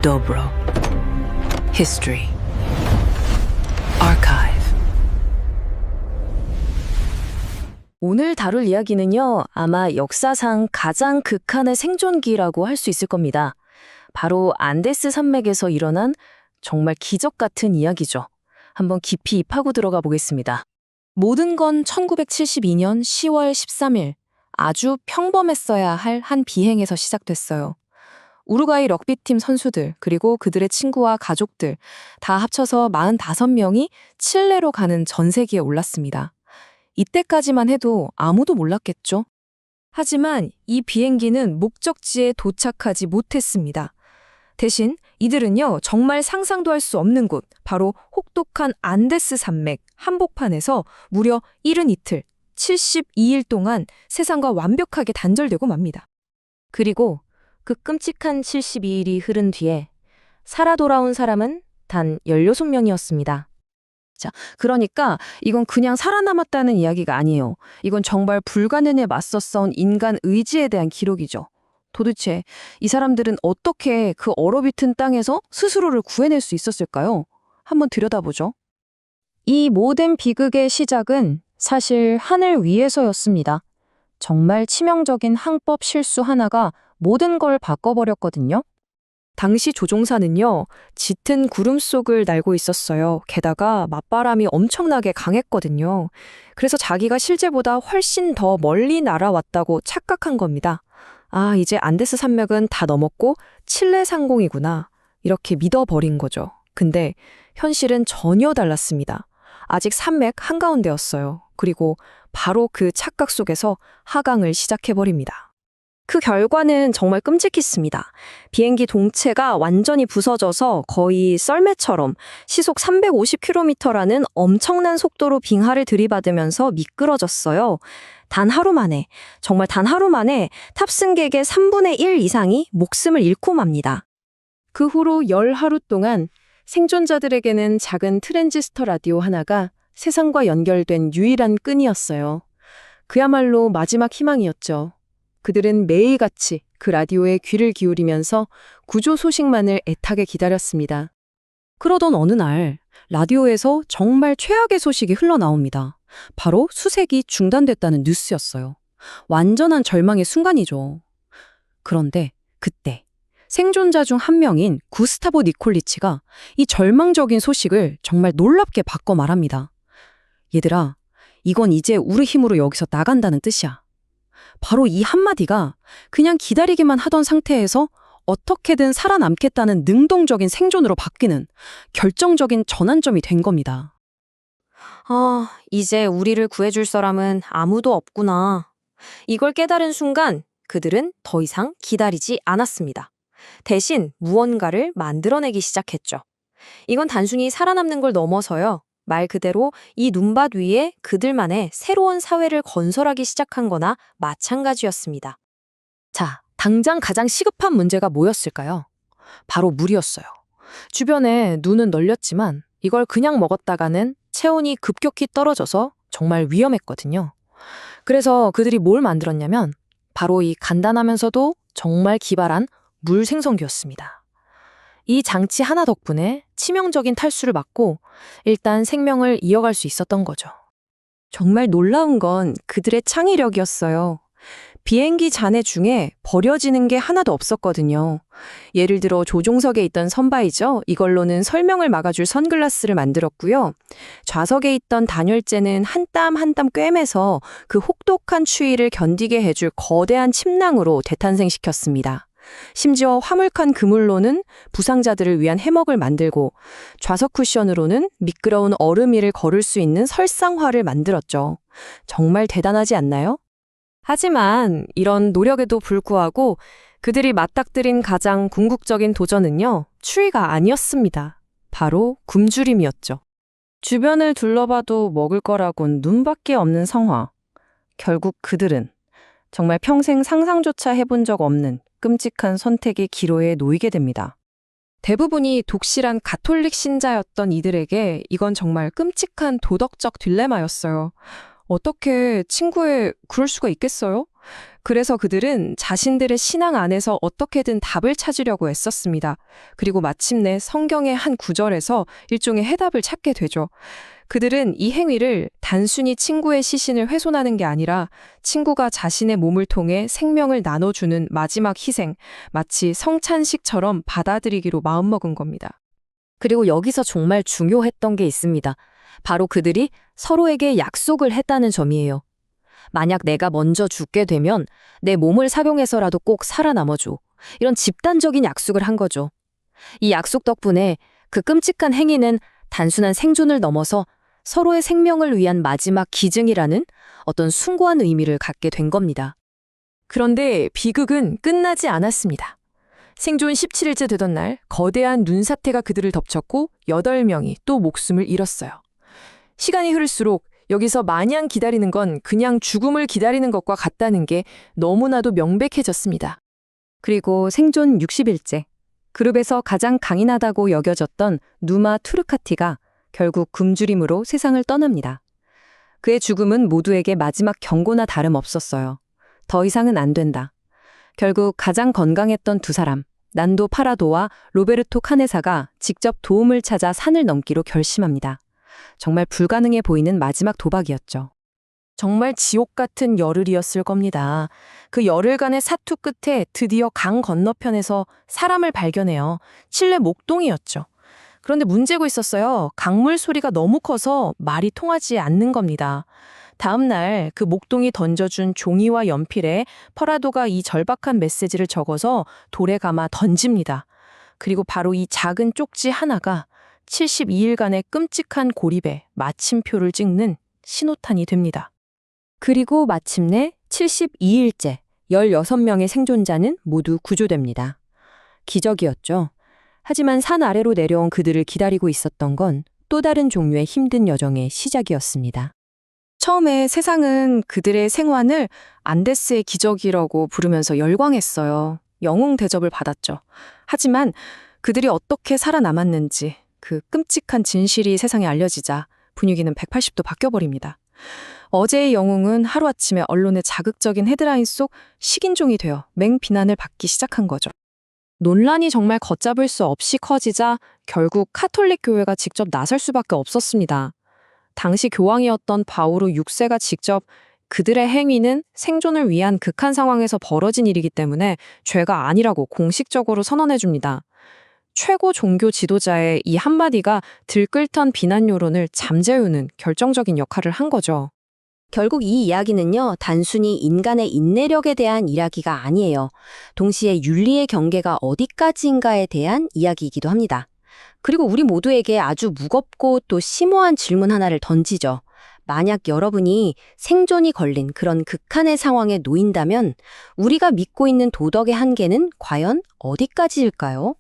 Dobro. History. Archive. 오늘 다룰 이야기는요, 아마 역사상 가장 극한의 생존기라고 할 수 있을 겁니다. 바로 안데스 산맥에서 일어난 정말 기적 같은 이야기죠. 한번 깊이 파고 들어가 보겠습니다. 모든 건 1972년 10월 13일, 아주 평범했어야 할 한 비행에서 시작됐어요. 우루과이 럭비팀 선수들, 그리고 그들의 친구와 가족들, 다 합쳐서 45명이 칠레로 가는 전세기에 올랐습니다. 이때까지만 해도 아무도 몰랐겠죠. 하지만 이 비행기는 목적지에 도착하지 못했습니다. 대신 이들은요, 정말 상상도 할 수 없는 곳, 바로 혹독한 안데스 산맥 한복판에서 무려 72틀, 72일 동안 세상과 완벽하게 단절되고 맙니다. 그리고 그 끔찍한 72일이 흐른 뒤에 살아 돌아온 사람은 단 16명이었습니다. 자, 그러니까 이건 그냥 살아남았다는 이야기가 아니에요. 이건 정말 불가능에 맞서 싸운 인간 의지에 대한 기록이죠. 도대체 이 사람들은 어떻게 그 얼어붙은 땅에서 스스로를 구해낼 수 있었을까요? 한번 들여다보죠. 이 모든 비극의 시작은 사실 하늘 위에서였습니다. 정말 치명적인 항법 실수 하나가 모든 걸 바꿔버렸거든요. 당시 조종사는요, 짙은 구름 속을 날고 있었어요. 게다가 맞바람이 엄청나게 강했거든요. 그래서 자기가 실제보다 훨씬 더 멀리 날아왔다고 착각한 겁니다. 아, 이제 안데스 산맥은 다 넘었고 칠레 상공이구나. 이렇게 믿어버린 거죠. 근데 현실은 전혀 달랐습니다. 아직 산맥 한가운데였어요. 그리고 바로 그 착각 속에서 하강을 시작해버립니다. 그 결과는 정말 끔찍했습니다. 비행기 동체가 완전히 부서져서 거의 썰매처럼 시속 350km라는 엄청난 속도로 빙하를 들이받으면서 미끄러졌어요. 단 하루 만에, 정말 단 하루 만에 탑승객의 3분의 1 이상이 목숨을 잃고 맙니다. 그 후로 열 하루 동안 생존자들에게는 작은 트랜지스터 라디오 하나가 세상과 연결된 유일한 끈이었어요. 그야말로 마지막 희망이었죠. 그들은 매일같이 그 라디오에 귀를 기울이면서 구조 소식만을 애타게 기다렸습니다. 그러던 어느 날 라디오에서 정말 최악의 소식이 흘러나옵니다. 바로 수색이 중단됐다는 뉴스였어요. 완전한 절망의 순간이죠. 그런데 그때 생존자 중 한 명인 구스타보 니콜리치가 이 절망적인 소식을 정말 놀랍게 바꿔 말합니다. 얘들아, 이건 이제 우리 힘으로 여기서 나간다는 뜻이야. 바로 이 한마디가 그냥 기다리기만 하던 상태에서 어떻게든 살아남겠다는 능동적인 생존으로 바뀌는 결정적인 전환점이 된 겁니다. 아, 이제 우리를 구해줄 사람은 아무도 없구나. 이걸 깨달은 순간 그들은 더 이상 기다리지 않았습니다. 대신 무언가를 만들어내기 시작했죠. 이건 단순히 살아남는 걸 넘어서요. 말 그대로 이 눈밭 위에 그들만의 새로운 사회를 건설하기 시작한 거나 마찬가지였습니다. 자, 당장 가장 시급한 문제가 뭐였을까요? 바로 물이었어요. 주변에 눈은 널렸지만 이걸 그냥 먹었다가는 체온이 급격히 떨어져서 정말 위험했거든요. 그래서 그들이 뭘 만들었냐면 바로 이 간단하면서도 정말 기발한 물 생성기였습니다. 이 장치 하나 덕분에 치명적인 탈수를 막고 일단 생명을 이어갈 수 있었던 거죠. 정말 놀라운 건 그들의 창의력이었어요. 비행기 잔해 중에 버려지는 게 하나도 없었거든요. 예를 들어 조종석에 있던 선바이저, 이걸로는 설명을 막아줄 선글라스를 만들었고요. 좌석에 있던 단열재는 한 땀 한 땀 꿰매서 그 혹독한 추위를 견디게 해줄 거대한 침낭으로 되탄생시켰습니다. 심지어 화물칸 그물로는 부상자들을 위한 해먹을 만들고 좌석 쿠션으로는 미끄러운 얼음 위를 걸을 수 있는 설상화를 만들었죠. 정말 대단하지 않나요? 하지만 이런 노력에도 불구하고 그들이 맞닥뜨린 가장 궁극적인 도전은요, 추위가 아니었습니다. 바로 굶주림이었죠. 주변을 둘러봐도 먹을 거라곤 눈밖에 없는 상황. 결국 그들은 정말 평생 상상조차 해본 적 없는 끔찍한 선택의 기로에 놓이게 됩니다. 대부분이 독실한 가톨릭 신자였던 이들에게 이건 정말 끔찍한 도덕적 딜레마였어요. 어떻게 친구에 그럴 수가 있겠어요? 그래서 그들은 자신들의 신앙 안에서 어떻게든 답을 찾으려고 애썼습니다. 그리고 마침내 성경의 한 구절에서 일종의 해답을 찾게 되죠. 그들은 이 행위를 단순히 친구의 시신을 훼손하는 게 아니라 친구가 자신의 몸을 통해 생명을 나눠주는 마지막 희생, 마치 성찬식처럼 받아들이기로 마음먹은 겁니다. 그리고 여기서 정말 중요했던 게 있습니다. 바로 그들이 서로에게 약속을 했다는 점이에요. 만약 내가 먼저 죽게 되면 내 몸을 사용해서라도 꼭 살아남아줘. 이런 집단적인 약속을 한 거죠. 이 약속 덕분에 그 끔찍한 행위는 단순한 생존을 넘어서 서로의 생명을 위한 마지막 기증이라는 어떤 숭고한 의미를 갖게 된 겁니다. 그런데 비극은 끝나지 않았습니다. 생존 17일째 되던 날 거대한 눈사태가 그들을 덮쳤고 8명이 또 목숨을 잃었어요. 시간이 흐를수록 여기서 마냥 기다리는 건 그냥 죽음을 기다리는 것과 같다는 게 너무나도 명백해졌습니다. 그리고 생존 60일째, 그룹에서 가장 강인하다고 여겨졌던 누마 투르카티가 결국 굶주림으로 세상을 떠납니다. 그의 죽음은 모두에게 마지막 경고나 다름없었어요. 더 이상은 안 된다. 결국 가장 건강했던 두 사람, 난도 파라도와 로베르토 카네사가 직접 도움을 찾아 산을 넘기로 결심합니다. 정말 불가능해 보이는 마지막 도박이었죠. 정말 지옥 같은 열흘이었을 겁니다. 그 열흘간의 사투 끝에 드디어 강 건너편에서 사람을 발견해요. 칠레 목동이었죠. 그런데 문제가 있었어요. 강물 소리가 너무 커서 말이 통하지 않는 겁니다. 다음 날 그 목동이 던져준 종이와 연필에 퍼라도가 이 절박한 메시지를 적어서 돌에 감아 던집니다. 그리고 바로 이 작은 쪽지 하나가 72일간의 끔찍한 고립에 마침표를 찍는 신호탄이 됩니다. 그리고 마침내 72일째 16명의 생존자는 모두 구조됩니다. 기적이었죠. 하지만 산 아래로 내려온 그들을 기다리고 있었던 건 또 다른 종류의 힘든 여정의 시작이었습니다. 처음에 세상은 그들의 생환을 안데스의 기적이라고 부르면서 열광했어요. 영웅 대접을 받았죠. 하지만 그들이 어떻게 살아남았는지 그 끔찍한 진실이 세상에 알려지자 분위기는 180도 바뀌어버립니다. 어제의 영웅은 하루아침에 언론의 자극적인 헤드라인 속 식인종이 되어 맹비난을 받기 시작한 거죠. 논란이 정말 걷잡을 수 없이 커지자 결국 카톨릭 교회가 직접 나설 수밖에 없었습니다. 당시 교황이었던 바오로 6세가 직접 그들의 행위는 생존을 위한 극한 상황에서 벌어진 일이기 때문에 죄가 아니라고 공식적으로 선언해 줍니다. 최고 종교 지도자의 이 한마디가 들끓던 비난 여론을 잠재우는 결정적인 역할을 한 거죠. 결국 이 이야기는요, 단순히 인간의 인내력에 대한 이야기가 아니에요. 동시에 윤리의 경계가 어디까지인가에 대한 이야기이기도 합니다. 그리고 우리 모두에게 아주 무겁고 또 심오한 질문 하나를 던지죠. 만약 여러분이 생존이 걸린 그런 극한의 상황에 놓인다면 우리가 믿고 있는 도덕의 한계는 과연 어디까지일까요?